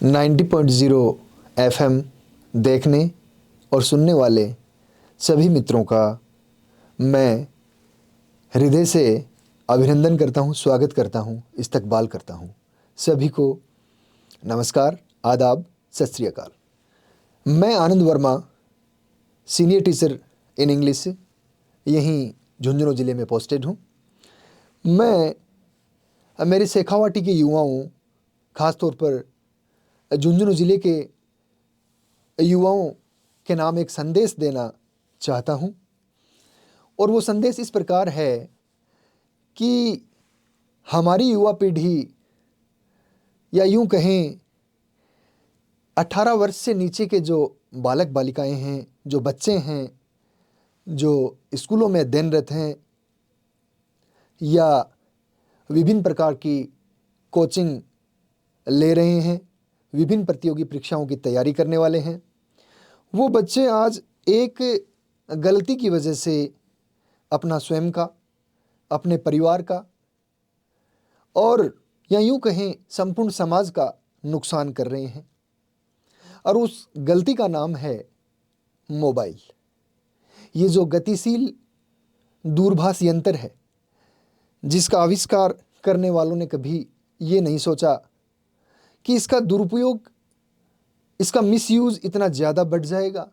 90.0 FM देखने और सुनने वाले सभी मित्रों का मैं हृदय से अभिनंदन करता हूं, स्वागत करता हूं, इस्तकबाल करता हूं। सभी को नमस्कार, आदाब, सत श्री अकाल। मैं Anand Verma, senior teacher in English, यहीं झुंझुनू ज़िले में पोस्टेड हूं। मैं मेरे शेखावाटी के युवाओं, ख़ास तौर पर झुंझुनू ज़िले के युवाओं के नाम एक संदेश देना चाहता हूं। और वो संदेश इस प्रकार है कि हमारी युवा पीढ़ी, या यूं कहें 18 वर्ष से नीचे के जो बालक बालिकाएं हैं, जो बच्चे हैं, जो स्कूलों में अध्ययनरत हैं या विभिन्न प्रकार की कोचिंग ले रहे हैं, विभिन्न प्रतियोगी परीक्षाओं की तैयारी करने वाले हैं, वो बच्चे आज एक गलती की वजह से अपना स्वयं का, अपने परिवार का और या यूं कहें संपूर्ण समाज का नुकसान कर रहे हैं। और उस गलती का नाम है मोबाइल। ये जो गतिशील दूरभाष यंत्र है, जिसका आविष्कार करने वालों ने कभी ये नहीं सोचा कि इसका दुरुपयोग, इसका मिसयूज इतना ज़्यादा बढ़ जाएगा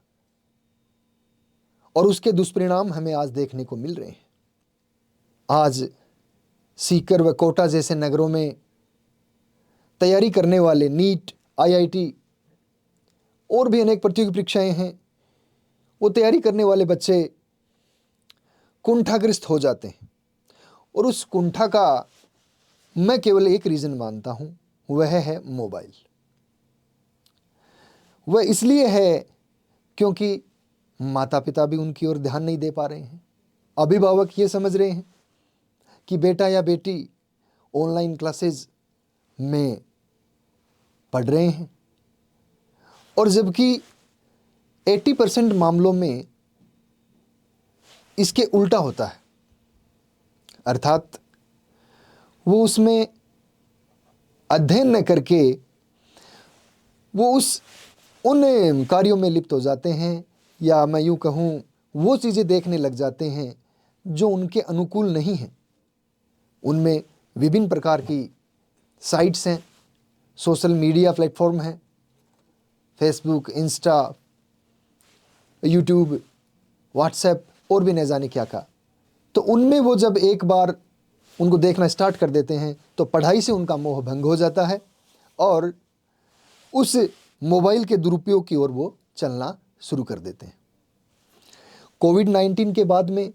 और उसके दुष्परिणाम हमें आज देखने को मिल रहे हैं। आज सीकर व कोटा जैसे नगरों में तैयारी करने वाले नीट, आईआईटी और भी अनेक प्रतियोगी परीक्षाएं हैं, वो तैयारी करने वाले बच्चे कुंठाग्रस्त हो जाते हैं। और उस कुंठा का मैं केवल एक रीज़न मानता हूं, वह है मोबाइल। वह इसलिए है क्योंकि माता पिता भी उनकी ओर ध्यान नहीं दे पा रहे हैं। अभिभावक ये समझ रहे हैं कि बेटा या बेटी ऑनलाइन क्लासेस में पढ़ रहे हैं, और जबकि 80% मामलों में इसके उल्टा होता है। अर्थात वो उसमें अध्ययन न करके वो उन कार्यों में लिप्त हो जाते हैं, या मैं यूं कहूँ वो चीज़ें देखने लग जाते हैं जो उनके अनुकूल नहीं हैं। उनमें विभिन्न प्रकार की साइट्स हैं, सोशल मीडिया प्लेटफॉर्म हैं, फेसबुक, इंस्टा, यूट्यूब, व्हाट्सएप और भी न जाने क्या का। तो उनमें वो जब एक बार उनको देखना स्टार्ट कर देते हैं तो पढ़ाई से उनका मोह भंग हो जाता है और उस मोबाइल के दुरुपयोग की ओर वो चलना शुरू कर देते हैं। कोविड-19 के बाद में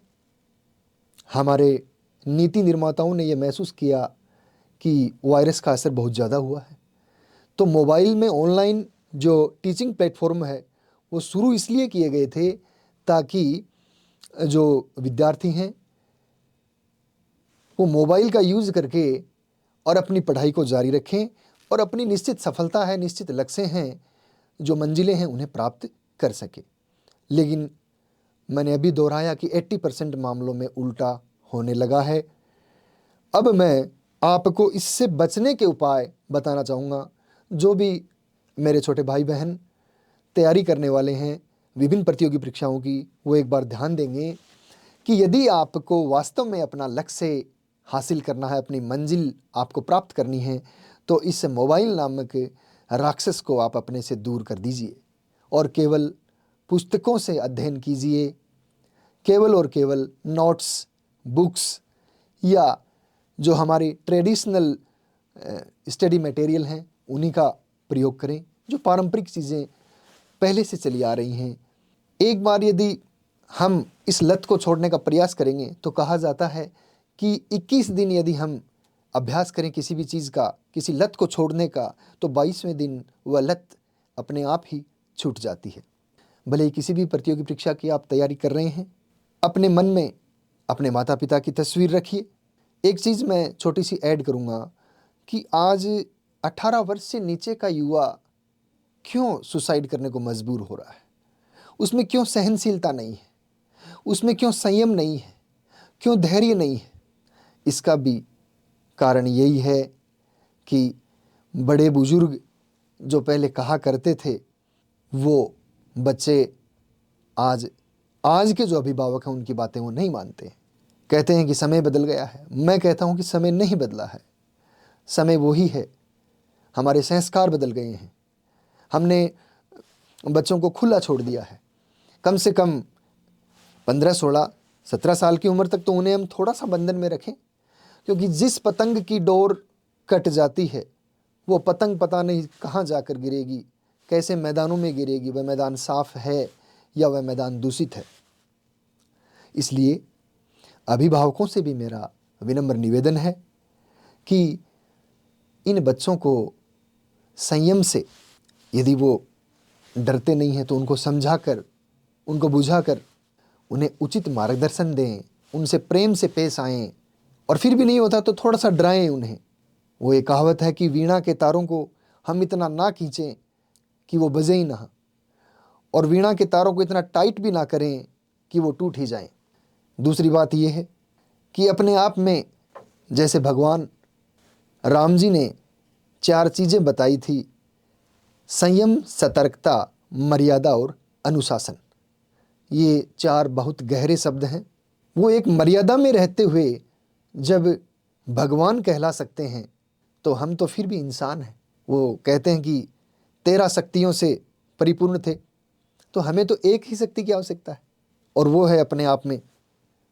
हमारे नीति निर्माताओं ने ये महसूस किया कि वायरस का असर बहुत ज़्यादा हुआ है। तो मोबाइल में ऑनलाइन जो टीचिंग प्लेटफॉर्म है वो शुरू इसलिए किए गए थे ताकि जो विद्यार्थी हैं वो मोबाइल का यूज़ करके और अपनी पढ़ाई को जारी रखें और अपनी निश्चित सफलता है, निश्चित लक्ष्य हैं, जो मंजिलें हैं, उन्हें प्राप्त कर सके। लेकिन मैंने अभी दोहराया कि 80% मामलों में उल्टा होने लगा है। अब मैं आपको इससे बचने के उपाय बताना चाहूँगा। जो भी मेरे छोटे भाई बहन तैयारी करने वाले हैं विभिन्न प्रतियोगी परीक्षाओं की, वो एक बार ध्यान देंगे कि यदि आपको वास्तव में अपना लक्ष्य हासिल करना है, अपनी मंजिल आपको प्राप्त करनी है, तो इस मोबाइल नामक राक्षस को आप अपने से दूर कर दीजिए और केवल पुस्तकों से अध्ययन कीजिए। केवल और केवल नोट्स, बुक्स या जो हमारी ट्रेडिशनल स्टडी मटेरियल हैं उन्हीं का प्रयोग करें, जो पारंपरिक चीज़ें पहले से चली आ रही हैं। एक बार यदि हम इस लत को छोड़ने का प्रयास करेंगे तो कहा जाता है कि 21 दिन यदि हम अभ्यास करें किसी भी चीज़ का, किसी लत को छोड़ने का, तो 22वें दिन वह लत अपने आप ही छूट जाती है। भले ही किसी भी प्रतियोगी परीक्षा की आप तैयारी कर रहे हैं, अपने मन में अपने माता पिता की तस्वीर रखिए। एक चीज़ मैं छोटी सी ऐड करूँगा कि आज 18 वर्ष से नीचे का युवा क्यों सुसाइड करने को मजबूर हो रहा है, उसमें क्यों सहनशीलता नहीं है, उसमें क्यों संयम नहीं है, क्यों धैर्य नहीं है। इसका भी कारण यही है कि बड़े बुजुर्ग जो पहले कहा करते थे वो बच्चे आज आज के जो अभिभावक हैं उनकी बातें वो नहीं मानते। कहते हैं कि समय बदल गया है। मैं कहता हूं कि समय नहीं बदला है, समय वही है। हमारे संस्कार बदल गए हैं। हमने बच्चों को खुला छोड़ दिया है। कम से कम 15, 16, 17 साल की उम्र तक तो उन्हें हम थोड़ा सा बंधन में रखें, क्योंकि जिस पतंग की डोर कट जाती है वो पतंग पता नहीं कहाँ जाकर गिरेगी, कैसे मैदानों में गिरेगी, वह मैदान साफ है या वह मैदान दूषित है। इसलिए अभिभावकों से भी मेरा विनम्र निवेदन है कि इन बच्चों को संयम से, यदि वो डरते नहीं हैं तो उनको समझाकर, उनको बुझाकर उन्हें उचित मार्गदर्शन दें, उनसे प्रेम से पेश आएं, और फिर भी नहीं होता तो थोड़ा सा डराएं उन्हें। वो एक कहावत है कि वीणा के तारों को हम इतना ना खींचें कि वो बजे ही ना, और वीणा के तारों को इतना टाइट भी ना करें कि वो टूट ही जाएं। दूसरी बात यह है कि अपने आप में जैसे भगवान राम जी ने 4 चीज़ें बताई थी, संयम, सतर्कता, मर्यादा और अनुशासन। ये 4 बहुत गहरे शब्द हैं। वो एक मर्यादा में रहते हुए जब भगवान कहला सकते हैं तो हम तो फिर भी इंसान हैं। वो कहते हैं कि 13 शक्तियों से परिपूर्ण थे, तो हमें तो एक ही शक्ति की आवश्यकता है, और वो है अपने आप में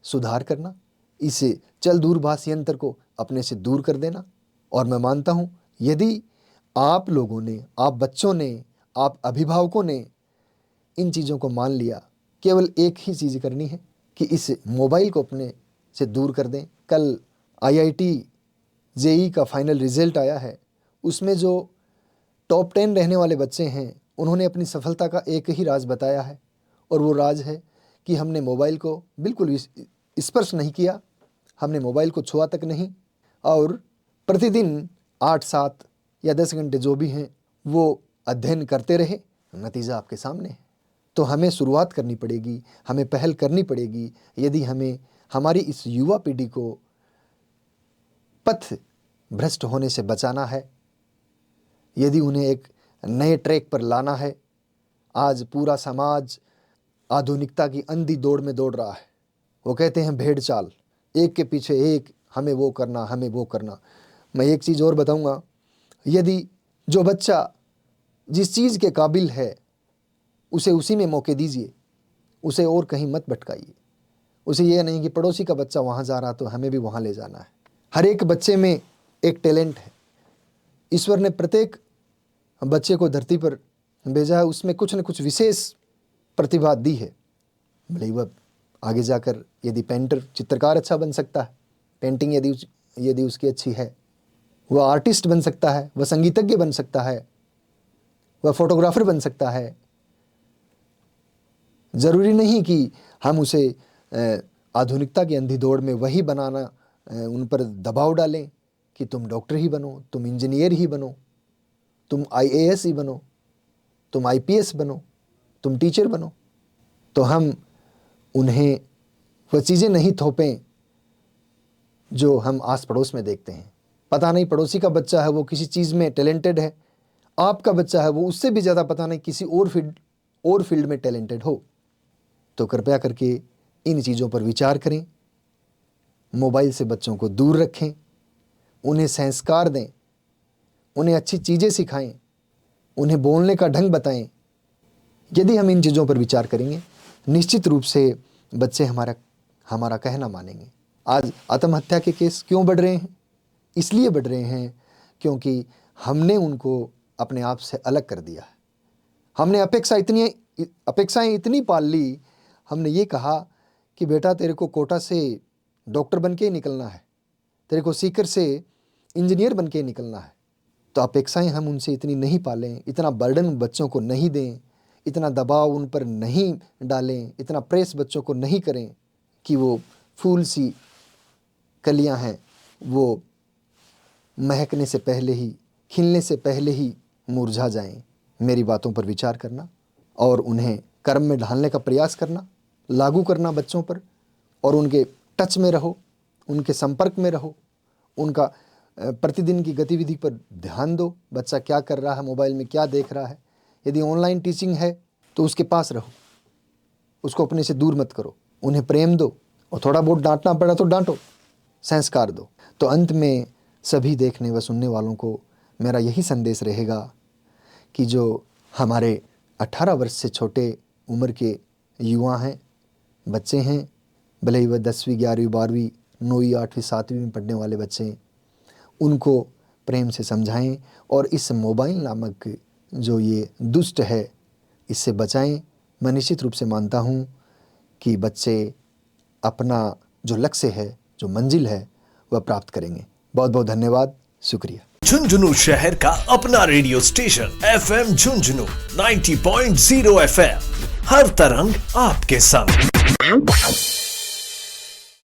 सुधार करना, इसे चल दूरभाष यंत्र को अपने से दूर कर देना। और मैं मानता हूँ यदि आप लोगों ने, आप बच्चों ने, आप अभिभावकों ने इन चीज़ों को मान लिया, केवल एक ही चीज़ करनी है कि इस मोबाइल को अपने से दूर कर दें। कल IIT JEE का फाइनल रिजल्ट आया है, उसमें जो टॉप 10 रहने वाले बच्चे हैं उन्होंने अपनी सफलता का एक ही राज बताया है, और वो राज है कि हमने मोबाइल को बिल्कुल स्पर्श नहीं किया, हमने मोबाइल को छुआ तक नहीं, और प्रतिदिन 8, 7 या 10 घंटे जो भी हैं वो अध्ययन करते रहे। नतीजा आपके सामने है। तो हमें शुरुआत करनी पड़ेगी, हमें पहल करनी पड़ेगी। यदि हमें हमारी इस युवा पीढ़ी को पथ भ्रष्ट होने से बचाना है, यदि उन्हें एक नए ट्रैक पर लाना है। आज पूरा समाज आधुनिकता की अंधी दौड़ में दौड़ रहा है। वो कहते हैं भेड़ चाल, एक के पीछे एक, हमें वो करना, हमें वो करना। मैं एक चीज़ और बताऊंगा, यदि जो बच्चा जिस चीज़ के काबिल है उसे उसी में मौके दीजिए, उसे और कहीं मत भटकाइए। उसे यह नहीं कि पड़ोसी का बच्चा वहाँ जा रहा तो हमें भी वहाँ ले जाना है। हर एक बच्चे में एक टैलेंट है। ईश्वर ने प्रत्येक बच्चे को धरती पर भेजा है, उसमें कुछ न कुछ विशेष प्रतिभा दी है। भले वह आगे जाकर यदि पेंटर, चित्रकार अच्छा बन सकता है, पेंटिंग यदि उसकी अच्छी है, वह आर्टिस्ट बन सकता है, वह संगीतज्ञ बन सकता है, वह फोटोग्राफर बन सकता है। ज़रूरी नहीं कि हम उसे आधुनिकता की अंधी दौड़ में वही बनाना, उन पर दबाव डालें कि तुम डॉक्टर ही बनो, तुम इंजीनियर ही बनो, तुम IAS ही बनो, तुम IPS बनो, तुम टीचर बनो। तो हम उन्हें वह चीज़ें नहीं थोपें जो हम आस पड़ोस में देखते हैं। पता नहीं पड़ोसी का बच्चा है वो किसी चीज़ में टैलेंटेड है, आपका बच्चा है वो उससे भी ज़्यादा पता नहीं किसी और फील्ड में टैलेंटेड हो। तो कृपया करके इन चीज़ों पर विचार करें। मोबाइल से बच्चों को दूर रखें, उन्हें संस्कार दें, उन्हें अच्छी चीज़ें सिखाएं, उन्हें बोलने का ढंग बताएं। यदि हम इन चीज़ों पर विचार करेंगे, निश्चित रूप से बच्चे हमारा कहना मानेंगे। आज आत्महत्या के केस क्यों बढ़ रहे हैं? इसलिए बढ़ रहे हैं क्योंकि हमने उनको अपने आप से अलग कर दिया है। हमने अपेक्षाएं इतनी पाल ली, हमने ये कहा कि बेटा तेरे को कोटा से डॉक्टर बन के ही निकलना है, तेरे को सीकर से इंजीनियर बन के ही निकलना है। तो अपेक्षाएं हम उनसे इतनी नहीं पालें, इतना बर्डन बच्चों को नहीं दें, इतना दबाव उन पर नहीं डालें, इतना प्रेस बच्चों को नहीं करें कि वो फूल सी कलियां हैं वो महकने से पहले ही, खिलने से पहले ही मुरझा जाएं। मेरी बातों पर विचार करना और उन्हें कर्म में ढालने का प्रयास करना, लागू करना बच्चों पर, और उनके टच में रहो, उनके संपर्क में रहो, उनका प्रतिदिन की गतिविधि पर ध्यान दो, बच्चा क्या कर रहा है, मोबाइल में क्या देख रहा है। यदि ऑनलाइन टीचिंग है तो उसके पास रहो, उसको अपने से दूर मत करो, उन्हें प्रेम दो, और थोड़ा बहुत डांटना पड़ा तो डांटो, संस्कार दो। तो अंत में सभी देखने व सुनने वालों को मेरा यही संदेश रहेगा कि जो हमारे 18 वर्ष से छोटे उम्र के युवा हैं, बच्चे हैं, भले ही वह 10वीं 11वीं 12वीं 9वीं 8वीं 7वीं में पढ़ने वाले बच्चे हैं, उनको प्रेम से समझाएं और इस मोबाइल नामक जो ये दुष्ट है इससे बचाएं। मैं निश्चित रूप से मानता हूँ कि बच्चे अपना जो लक्ष्य है, जो मंजिल है, वह प्राप्त करेंगे। बहुत बहुत धन्यवाद, शुक्रिया। झुंझुनू शहर का अपना radio station FM Jhunjhunu 90.0 FM, हर तरंग आपके संग।